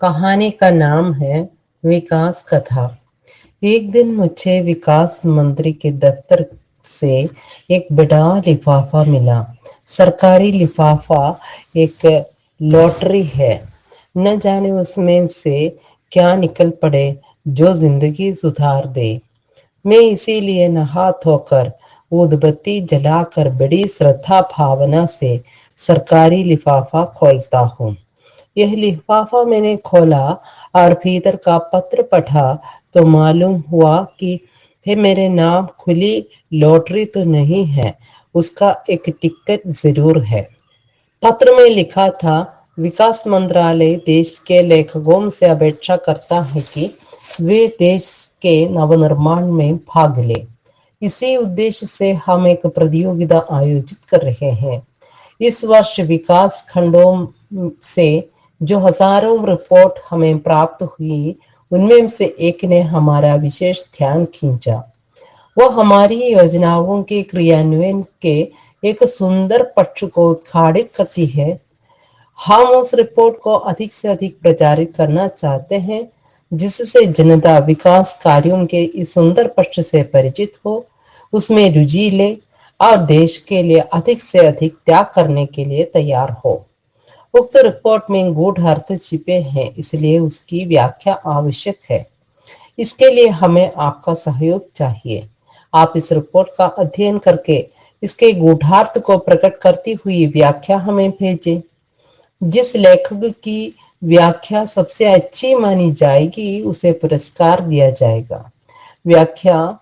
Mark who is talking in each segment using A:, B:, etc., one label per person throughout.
A: कहानी का नाम है विकास कथा। एक दिन मुझे विकास मंत्री के दफ्तर से एक बड़ा लिफाफा मिला। सरकारी लिफाफा, एक लॉटरी है। न जाने उसमें से क्या निकल पड़े जो जिंदगी सुधार दे। मैं इसीलिए नहा धोकर ऊदबत्ती जलाकर बड़ी श्रद्धा भावना से सरकारी लिफाफा खोलता हूँ। यह लिफाफा मैंने खोला और भीतर का पत्र पढ़ा तो मालूम हुआ कि है मेरे नाम खुली लॉटरी तो नहीं है, उसका एक टिकट जरूर है। पत्र में लिखा था, विकास मंत्रालय देश के लेखकों से अपेक्षा करता है कि वे देश के नवनिर्माण में भाग ले। इसी उद्देश्य से हम एक प्रतियोगिता आयोजित कर रहे हैं। इस वर्ष विकास खंडों से जो हजारों रिपोर्ट हमें प्राप्त हुई, उनमें से एक ने हमारा विशेष ध्यान खींचा। वह हमारी योजनाओं के क्रियान्वयन के एक सुंदर पक्ष को उद्घाटित करती है। हम उस रिपोर्ट को अधिक से अधिक प्रचारित करना चाहते हैं, जिससे जनता विकास कार्यों के इस सुंदर पक्ष से परिचित हो, उसमें रुचि ले और देश के लिए अधिक से अधिक त्याग करने के लिए तैयार हो। उक्त रिपोर्ट में गूढ़ अर्थ छिपे हैं, इसलिए उसकी व्याख्या आवश्यक है। इसके लिए हमें आपका सहयोग चाहिए। आप इस रिपोर्ट का अध्ययन करके इसके गूढ़ार्थ को प्रकट करती हुई व्याख्या हमें भेजें। जिस लेखक की व्याख्या सबसे अच्छी मानी जाएगी, उसे पुरस्कार दिया जाएगा। व्याख्या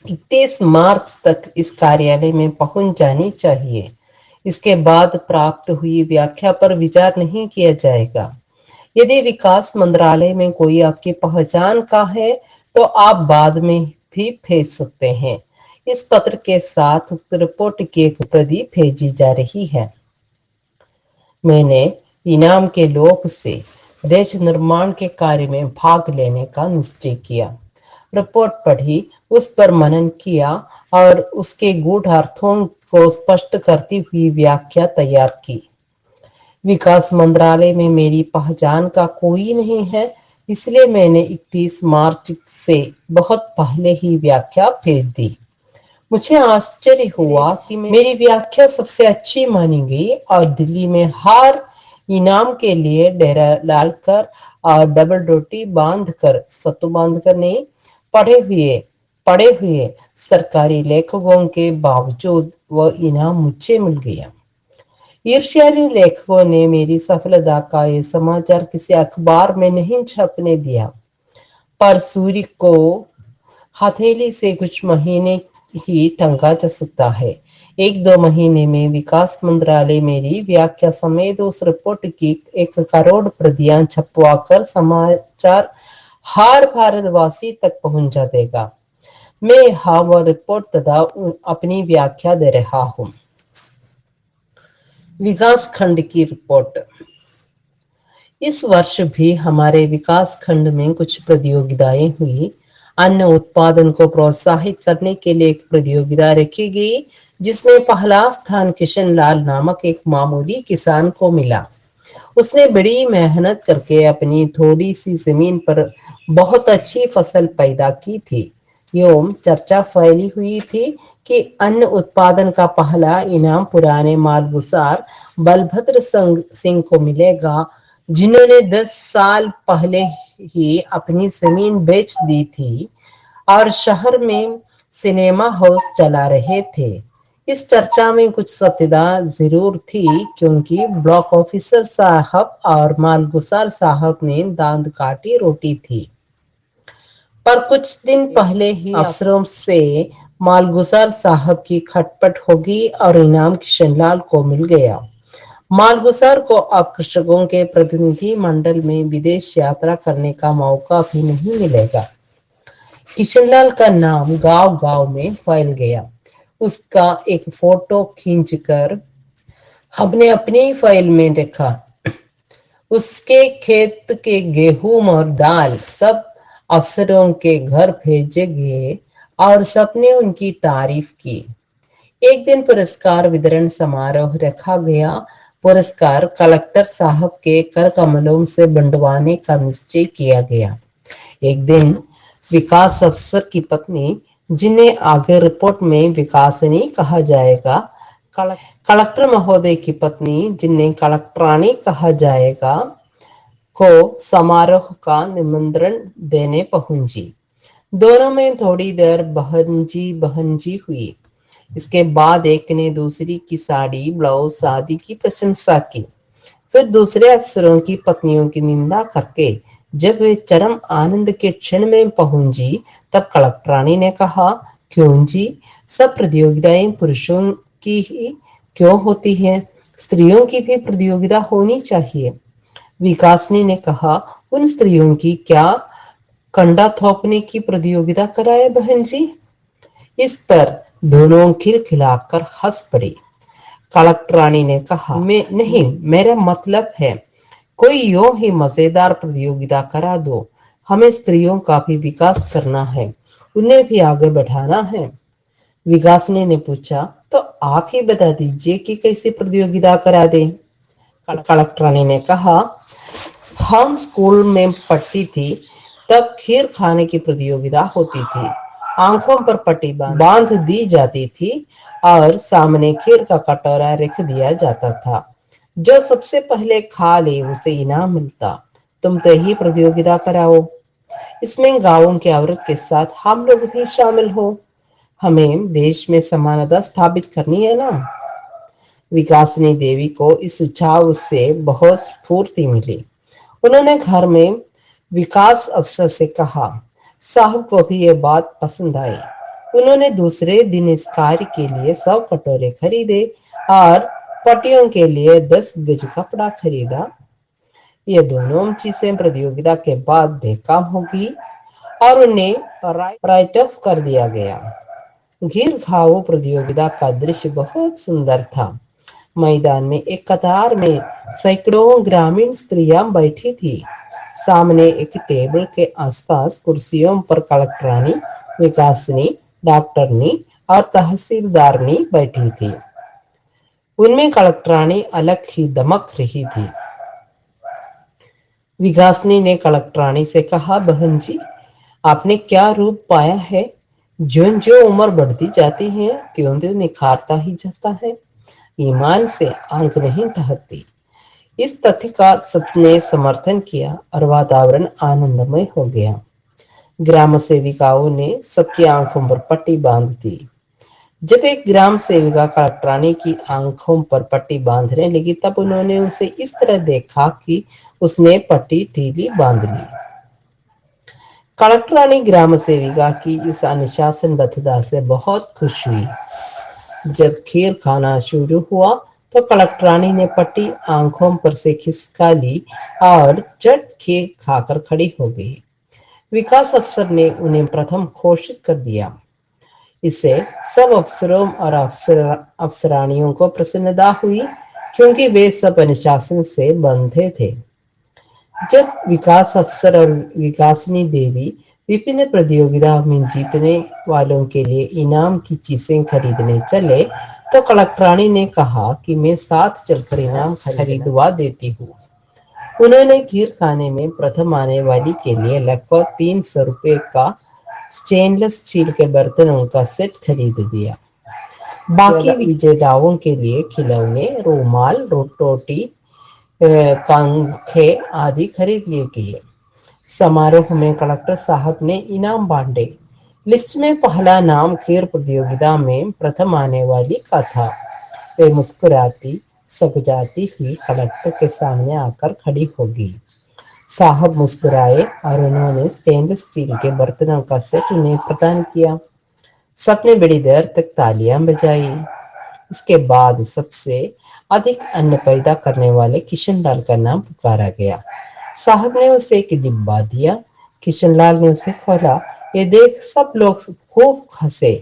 A: 31 मार्च तक इस कार्यालय में पहुंच जानी चाहिए। इसके बाद प्राप्त हुई व्याख्या पर विचार नहीं किया जाएगा। यदि विकास मंत्रालय में कोई आपकी पहचान का है तो आप बाद में भी भेज सकते हैं। इस पत्र के साथ रिपोर्ट की एक प्रति भेजी जा रही है। मैंने इनाम के लोभ से देश निर्माण के कार्य में भाग लेने का निश्चय किया। रिपोर्ट पढ़ी, उस पर मनन किया और उसके गूढ़ अर्थों को स्पष्ट करती हुई व्याख्या तैयार की। विकास मंत्रालय में मेरी पहचान का कोई नहीं है, इसलिए मैंने 31 मार्च से बहुत पहले ही व्याख्या भेज दी। मुझे आश्चर्य हुआ कि मेरी व्याख्या सबसे अच्छी मानी गई और दिल्ली में हर इनाम के लिए डेरा डालकर और डबल रोटी बांधकर, सत्तू बांधकर नहीं, पड़े हुए सरकारी लेखकों के बावजूद वह इनाम मुझे मिल गया। ईर्ष्यालु लेखकों ने मेरी सफलता का ये समाचार किसी अखबार में नहीं छपने दिया, पर सूर्य को हथेली से कुछ महीने ही टंगा जा सकता है। 1-2 महीने में विकास मंत्रालय मेरी व्याख्या समेत उस रिपोर्ट की 1 करोड़ प्रतियां छपवा कर समाचार हर भारतवासी तक पहुंचा देगा। मैं वह रिपोर्ट तथा अपनी व्याख्या दे रहा हूँ। विकास खंड की रिपोर्ट। इस वर्ष भी हमारे विकास खंड में कुछ प्रतियोगिताएं हुई। अन्न उत्पादन को प्रोत्साहित करने के लिए एक प्रतियोगिता रखी गई, जिसमें पहला स्थान किशन लाल नामक एक मामूली किसान को मिला। उसने बड़ी मेहनत करके अपनी थोड़ी सी जमीन पर बहुत अच्छी फसल पैदा की थी। यूं चर्चा फैली हुई थी कि अन्न उत्पादन का पहला इनाम पुराने मालगुजार बलभद्र सिंह को मिलेगा, जिन्होंने 10 साल पहले ही अपनी जमीन बेच दी थी और शहर में सिनेमा हाउस चला रहे थे। इस चर्चा में कुछ सत्यता जरूर थी, क्योंकि ब्लॉक ऑफिसर साहब और मालगुजार साहब ने दांत काटी रोटी थी। पर कुछ दिन पहले ही अफसरों से मालगुजार साहब की खटपट होगी और इनाम किशनलाल को मिल गया। मालगुजार को अब कृषकों के प्रतिनिधि मंडल में विदेश यात्रा करने का मौका भी नहीं मिलेगा। किशनलाल का नाम गांव गांव में फैल गया। उसका एक फोटो खींचकर हमने अपनी फाइल में रखा। उसके खेत के गेहूं और दाल सब अफसरों के घर भेजे गए और सबने उनकी तारीफ की। एक दिन पुरस्कार वितरण समारोह रखा गया। पुरस्कार कलेक्टर साहब के कर कमलों से बंटवाने का निश्चय किया गया। एक दिन विकास अफसर की पत्नी, जिन्हें आगे रिपोर्ट में विकासिनी कहा जाएगा, कलेक्टर महोदय की पत्नी, जिन्हें कलेक्टरानी कहा जाएगा, को समारोह का निमंत्रण देने पहुंची। दोनों में थोड़ी देर बहन जी हुई। इसके बाद एक ने दूसरी की साड़ी ब्लाउज आदि की प्रशंसा की। फिर दूसरे अफसरों की पत्नियों की निंदा करके जब वे चरम आनंद के क्षण में पहुंची, तब कलेक्टरानी ने कहा, क्यों जी, सब प्रतियोगिताएं पुरुषों की ही क्यों होती हैं? स्त्रियों की भी प्रतियोगिता होनी चाहिए। विकासनी ने कहा, उन स्त्रियों की क्या कंडा थोपने की प्रतियोगिता कराए बहन जी? इस पर दोनों खिलखिलाकर हंस पड़े। कलेक्टरानी ने कहा, मैं नहीं, मेरा मतलब है कोई यूं ही मजेदार प्रतियोगिता करा दो। हमें स्त्रियों का भी विकास करना है, उन्हें भी आगे बढ़ाना है। विकासनी ने पूछा, तो आप ही बता दीजिए कि कैसी प्रतियोगिता करा दें। कलेक्टरानी ने कहा, हम स्कूल में पढ़ती थी तब खीर खाने की प्रतियोगिता होती थी। आंखों पर पट्टी बांध दी जाती थी और सामने खीर का कटोरा रख दिया जाता था। जो सबसे पहले खा ले उसे इनाम मिलता। तुम तो यही प्रतियोगिता कराओ। इसमें गांवों की औरत के साथ हम लोग भी शामिल हो। हमें देश में समानता स्थापित करनी है ना। विकासनी देवी को इस सुझाव से बहुत स्फूर्ति मिली। उन्होंने घर में विकास अफसर से कहा। साहब को भी ये बात पसंद आई। उन्होंने दूसरे दिन इस कार्य के लिए 100 कटोरे खरीदे और पटियों के लिए 10 गज कपड़ा खरीदा। ये दोनों चीजें प्रतियोगिता के बाद बेकाम होगी और उन्हें राइट ऑफ कर दिया गया। घिर खाओ प्रतियोगिता का दृश्य बहुत सुंदर था। मैदान में एक कतार में सैकड़ों ग्रामीण स्त्रियां बैठी थी। सामने एक टेबल के आसपास कुर्सियों पर कलेक्टरानी, विकासनी, डॉक्टरनी और तहसीलदारनी बैठी थी। उनमें कलेक्टरानी अलग ही दमक रही थी। विकासनी ने कलेक्टरानी से कहा, बहन जी, आपने क्या रूप पाया है? ज्यों ज्यों उम्र बढ़ती जाती है त्यों त्यों निखारता ही जाता है। ईमान से आंख नहीं ठहरती। इस तथ्य का सबने समर्थन किया और वातावरण आनंदमय हो गया। ग्राम सेविकाओं ने सबकी आंखों पर पट्टी बांध दी। जब एक ग्राम सेविका कलेक्टरानी की आंखों पर पट्टी बांधने लगी, तब उन्होंने उसे इस तरह देखा कि उसने पट्टी ढीली बांध ली। कलेक्टरानी ग्राम सेविका की इस अनुशासनबद्धता से बहुत खुश हुई। जब खीर खाना शुरू हुआ तो कलेक्टरानी ने पट्टी आंखों पर से खिसका ली और चट खीर खाकर खड़ी हो गई। विकास अफसर ने उन्हें प्रथम घोषित कर दिया। इससे सब अफसरों और अफसरानियों को प्रसन्नता हुई, क्योंकि वे सब अनुशासन से बंधे थे। जब विकास अफसर और विकासनी देवी विभिन्न प्रतियोगिता में जीतने वालों के लिए इनाम की चीजें खरीदने चले, तो कलेक्टरानी ने कहा कि मैं साथ चलकर इनाम खरीदवा देती हूँ। उन्होंने खीर खाने में प्रथम आने वाली के लिए लगभग 300 रुपए का स्टेनलेस स्टील के बर्तनों का सेट खरीद दिया। बाकी विजेताओं के लिए खिलौने, रूमाल, रोटी, पंखे आदि खरीद लिए गए। समारोह में कलेक्टर साहब ने इनाम बांटे। लिस्ट में पहला नाम खीर प्रतियोगिता में प्रथम आने वाली का था। वे मुस्कुराती सकुचाती हुई कलेक्टर के सामने आकर खड़ी हो गई। साहब मुस्कुराए और उन्होंने स्टेनलेस स्टील के बर्तनों का सेट उन्हें प्रदान किया। सबने बड़ी देर तक तालियां बजाई। इसके बाद सबसे अधिक अन्न पैदा करने वाले किशनलाल का नाम पुकारा गया। साहब ने उसे एक डिब्बा दिया। किशनलाल ने उसे खोला। ये देख सब लोग खूब हंसे।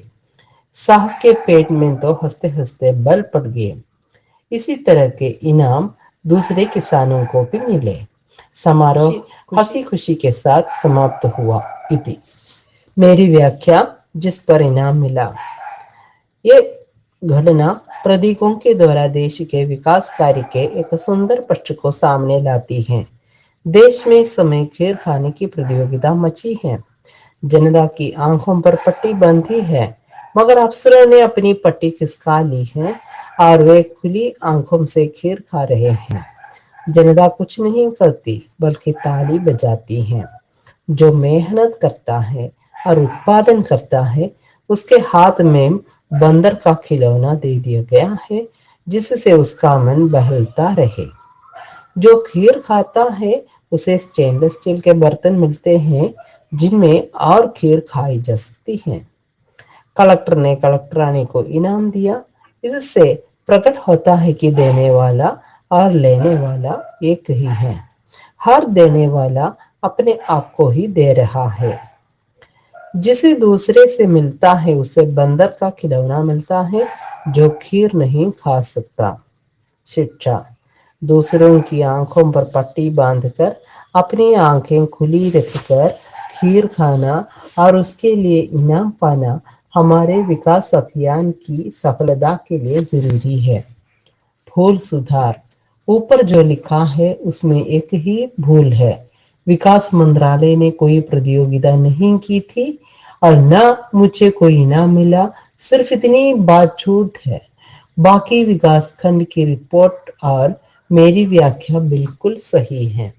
A: साहब के पेट में तो हंसते हंसते बल पड़ गए। इसी तरह के इनाम दूसरे किसानों को भी मिले। समारोह हंसी खुशी के साथ समाप्त हुआ। इति मेरी व्याख्या जिस पर इनाम मिला। ये घटना प्रतीकों के द्वारा देश के विकास कार्य के एक सुंदर पक्ष को सामने लाती है। देश में इस समय खीर खाने की प्रतियोगिता मची है। जनता की आंखों पर पट्टी बांधी है, मगर अफसरों ने अपनी पट्टी खिसका ली है और वे खुली आंखों से खीर खा रहे हैं। जनता कुछ नहीं करती, बल्कि ताली बजाती है। जो मेहनत करता है और उत्पादन करता है, उसके हाथ में बंदर का खिलौना दे दिया गया है, जिससे उसका मन बहलता रहे। जो खीर खाता है, उसे स्टेनलेस स्टील के बर्तन मिलते हैं, जिनमें और खीर खाई जा सकती है। कलेक्टर ने कलेक्टरानी को इनाम दिया। इससे प्रकट होता है कि देने वाला और लेने वाला एक ही है। हर देने वाला अपने आप को ही दे रहा है। जिसे दूसरे से मिलता है, उसे बंदर का खिलौना मिलता है, जो खीर नहीं खा सकता। शिक्षा। दूसरों की आंखों पर पट्टी बांधकर अपनी आंखें खुली रखकर खीर खाना और उसके लिए इनाम पाना हमारे विकास अभियान की सफलता के लिए जरूरी है। भूल सुधार। ऊपर जो लिखा है उसमें एक ही भूल है। विकास मंत्रालय ने कोई प्रतियोगिता नहीं की थी और न मुझे कोई इनाम मिला। सिर्फ इतनी बात झूठ है। बाकी विकास खंड की रिपोर्ट और मेरी व्याख्या बिल्कुल सही है।